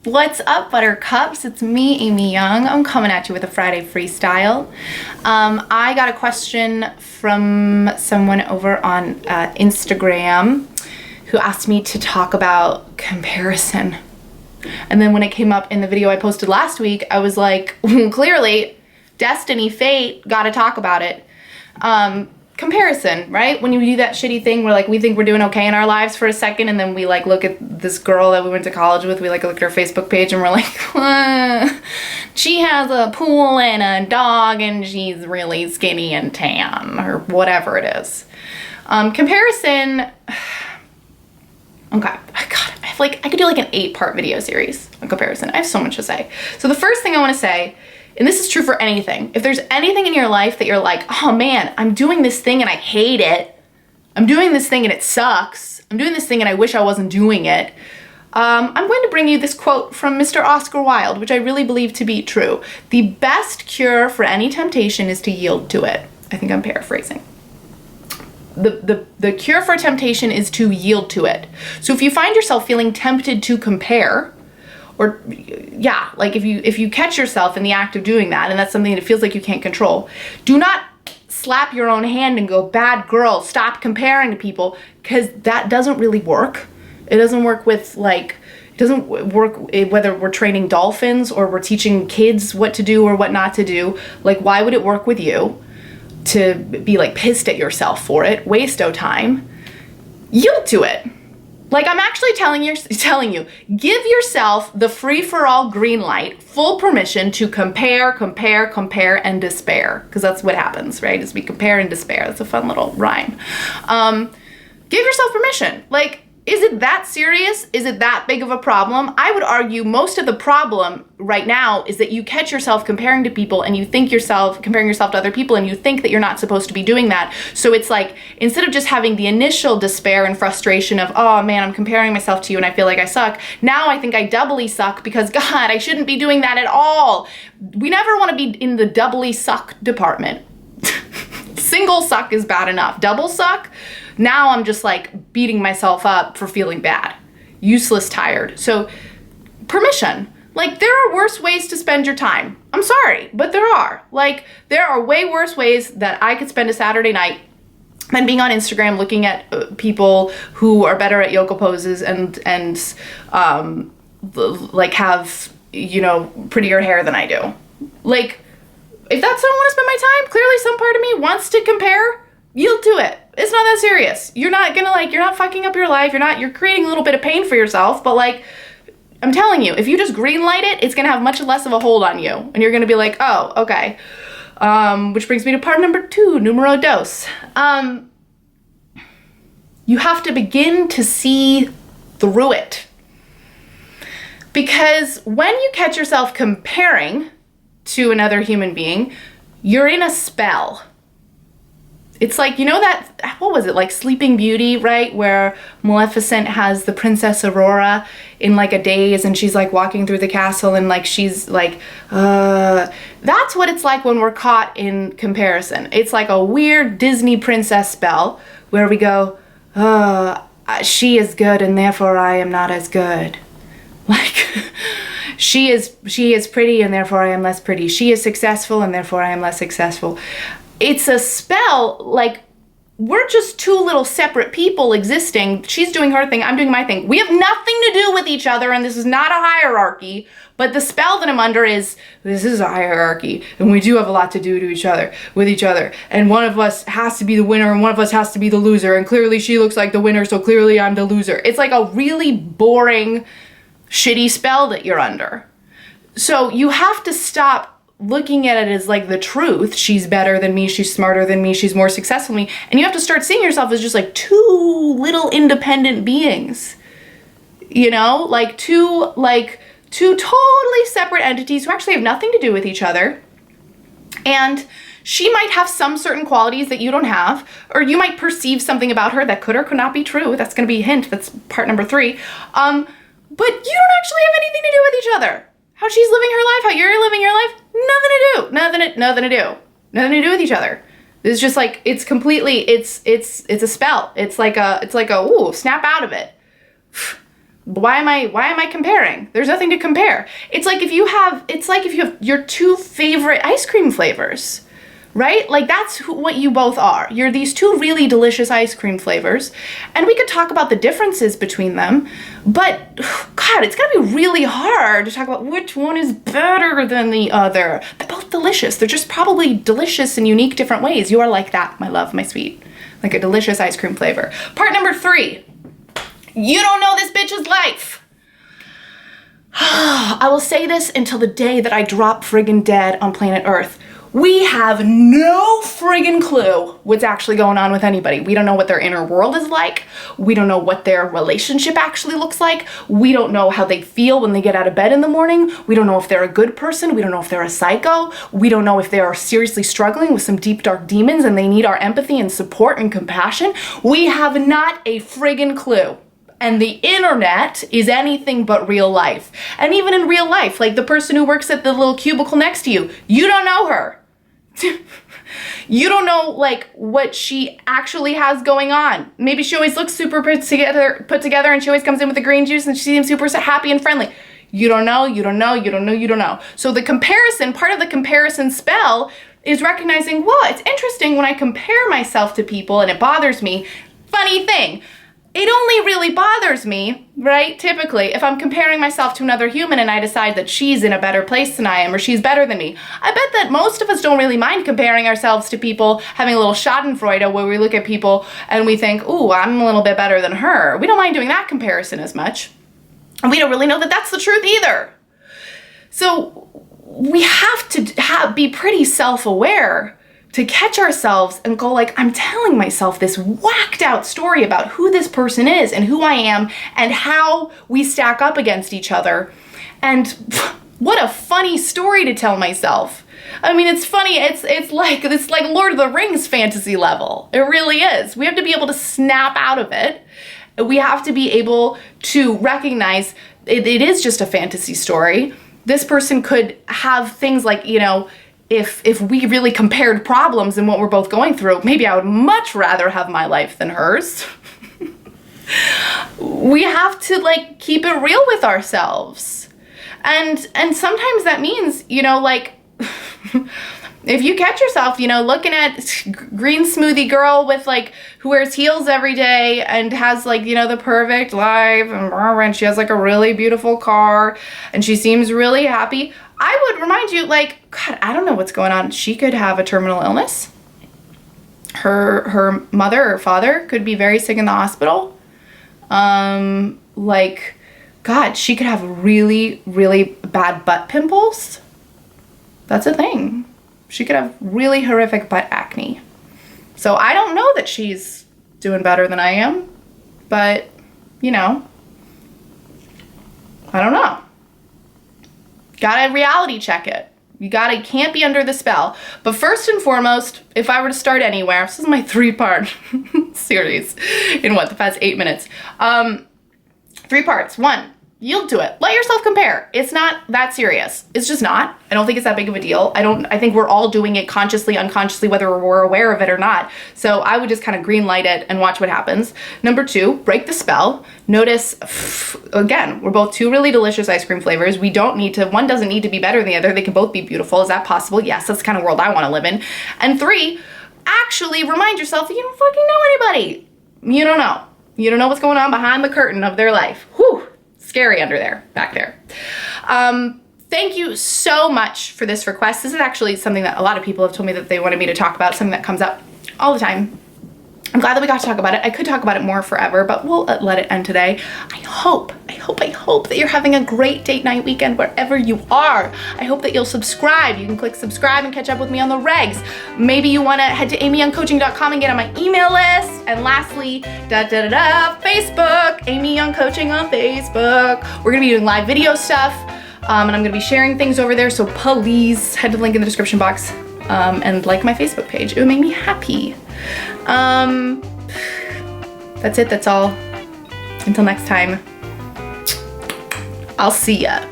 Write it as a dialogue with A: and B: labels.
A: What's up, Buttercups? It's me, Amy Young. I'm coming at you with a Friday freestyle. I got a question from someone over on Instagram who asked me to talk about comparison. And then when it came up in the video I posted last week, I was like, clearly, destiny, fate, gotta talk about it. Comparison, right? When you do that shitty thing where like we think we're doing okay in our lives for a second and then we like look at this girl that we went to college with, we like look at her Facebook page and we're like, she has a pool and a dog and she's really skinny and tan or whatever it is. Comparison, okay, I could do like an 8-part video series on comparison. I have so much to say. So the first thing I want to say, and this is true for anything, if there's anything in your life that you're like, oh man, I'm doing this thing and I hate it. I'm doing this thing and it sucks. I'm doing this thing and I wish I wasn't doing it. I'm going to bring you this quote from Mr. Oscar Wilde, which I really believe to be true. The best cure for any temptation is to yield to it. I think I'm paraphrasing. The cure for temptation is to yield to it. So if you find yourself feeling tempted to compare, or yeah, like if you catch yourself in the act of doing that and that's something that feels like you can't control, do not slap your own hand and go, bad girl, stop comparing to people, because that doesn't really work. It doesn't work with like, it doesn't work whether we're training dolphins or we're teaching kids what to do or what not to do. Like, why would it work with you to be like pissed at yourself for it? Waste no time. Yield to it. Like, I'm actually telling you, give yourself the free-for-all green light, full permission to compare, and despair. Because that's what happens, right? Is we compare and despair. That's a fun little rhyme. Give yourself permission. Like, is it that serious? Is it that big of a problem? I would argue most of the problem right now is that you catch yourself comparing to people and you think comparing yourself to other people and you think that you're not supposed to be doing that. So it's like, instead of just having the initial despair and frustration of, oh man, I'm comparing myself to you and I feel like I suck, now I think I doubly suck because God, I shouldn't be doing that at all. We never want to be in the doubly suck department. Single suck is bad enough. Double suck? Now I'm just like beating myself up for feeling bad. Useless, tired. So permission. Like, there are worse ways to spend your time. I'm sorry, but there are. Like, there are way worse ways that I could spend a Saturday night than being on Instagram looking at people who are better at yoga poses and like have, you know, prettier hair than I do. Like, if that's how I want to spend my time, clearly some part of me wants to compare. Yield to it. It's not that serious. You're not gonna you're not fucking up your life. You're creating a little bit of pain for yourself, but like, I'm telling you, if you just greenlight it, it's gonna have much less of a hold on you. And you're gonna be like, oh, okay. Which brings me to part number 2, numero dos. You have to begin to see through it. Because when you catch yourself comparing to another human being, you're in a spell. It's like, you know that, what was it, like Sleeping Beauty, right? Where Maleficent has the Princess Aurora in like a daze and she's like walking through the castle and like she's like, that's what it's like when we're caught in comparison. It's like a weird Disney princess spell where we go, she is good and therefore I am not as good. Like, she is pretty and therefore I am less pretty. She is successful and therefore I am less successful. It's a spell, like, we're just two little separate people existing. She's doing her thing, I'm doing my thing. We have nothing to do with each other, and this is not a hierarchy, but the spell that I'm under is, this is a hierarchy, and we do have a lot to do with each other, and one of us has to be the winner, and one of us has to be the loser, and clearly she looks like the winner, so clearly I'm the loser. It's like a really boring, shitty spell that you're under. So you have to stop looking at it as like the truth. She's better than me, she's smarter than me, she's more successful than me, and you have to start seeing yourself as just like two little independent beings, you know, like two totally separate entities who actually have nothing to do with each other. And she might have some certain qualities that you don't have, or you might perceive something about her that could or could not be true. That's going to be a hint. That's part number 3. But you don't actually have anything to do with each other. How she's living her life, how you're living your life, nothing to do. Nothing to do with each other. It's just like, it's completely, it's a spell. It's like a, ooh, snap out of it. Why am I comparing? There's nothing to compare. It's like if you have your two favorite ice cream flavors, right? Like that's what you both are. You're these two really delicious ice cream flavors, and we could talk about the differences between them, but God, it's gonna be really hard to talk about which one is better than the other. They're both delicious. They're just probably delicious in unique different ways. You are like that, my love, my sweet. Like a delicious ice cream flavor. Part number 3. You don't know this bitch's life. I will say this until the day that I drop friggin' dead on planet Earth. We have no friggin' clue what's actually going on with anybody. We don't know what their inner world is like. We don't know what their relationship actually looks like. We don't know how they feel when they get out of bed in the morning. We don't know if they're a good person. We don't know if they're a psycho. We don't know if they are seriously struggling with some deep, dark demons and they need our empathy and support and compassion. We have not a friggin' clue. And the internet is anything but real life. And even in real life, like the person who works at the little cubicle next to you, you don't know her. You don't know like what she actually has going on. Maybe she always looks super put together and she always comes in with the green juice and she seems super happy and friendly. You don't know, you don't know, you don't know, you don't know. So the comparison, part of the comparison spell is recognizing, well, it's interesting when I compare myself to people and it bothers me. Funny thing. It only really bothers me, right, typically, if I'm comparing myself to another human and I decide that she's in a better place than I am or she's better than me. I bet that most of us don't really mind comparing ourselves to people, having a little schadenfreude where we look at people and we think, ooh, I'm a little bit better than her. We don't mind doing that comparison as much. And we don't really know that that's the truth either. So we have to be pretty self-aware to catch ourselves and go like, I'm telling myself this whacked out story about who this person is and who I am and how we stack up against each other. And what a funny story to tell myself. I mean, it's funny. It's like Lord of the Rings fantasy level. It really is. We have to be able to snap out of it. We have to be able to recognize it is just a fantasy story. This person could have things like, you know, if we really compared problems and what we're both going through, maybe I would much rather have my life than hers. We have to like keep it real with ourselves. And sometimes that means, you know, like if you catch yourself, you know, looking at green smoothie girl with like, who wears heels every day and has like, you know, the perfect life and she has like a really beautiful car and she seems really happy. I would remind you like, God, I don't know what's going on. She could have a terminal illness. Her mother or father could be very sick in the hospital. Like, God, she could have really, really bad butt pimples. That's a thing. She could have really horrific butt acne. So I don't know that she's doing better than I am, but, you know, I don't know. Gotta reality check it. You can't be under the spell. But first and foremost, if I were to start anywhere, this is my 3-part series in the past 8 minutes. 3 parts. 1, you'll do it. Let yourself compare. It's not that serious. It's just not. I don't think it's that big of a deal. I think we're all doing it consciously, unconsciously, whether we're aware of it or not. So I would just kind of green light it and watch what happens. Number 2, break the spell. Notice, again, we're both 2 really delicious ice cream flavors. One doesn't need to be better than the other. They can both be beautiful. Is that possible? Yes, that's the kind of world I want to live in. And 3, actually remind yourself that you don't fucking know anybody. You don't know. You don't know what's going on behind the curtain of their life. Whew. Scary under there, back there. Thank you so much for this request. This is actually something that a lot of people have told me that they wanted me to talk about, something that comes up all the time. I'm glad that we got to talk about it. I could talk about it more forever, but we'll let it end today. I hope that you're having a great date night weekend wherever you are. I hope that you'll subscribe. You can click subscribe and catch up with me on the regs. Maybe you want to head to amyyoungcoaching.com and get on my email list. And lastly, Facebook, Amy Young Coaching on Facebook. We're going to be doing live video stuff, and I'm going to be sharing things over there, so please head to the link in the description box and like my Facebook page. It would make me happy. That's it. That's all. Until next time, I'll see ya.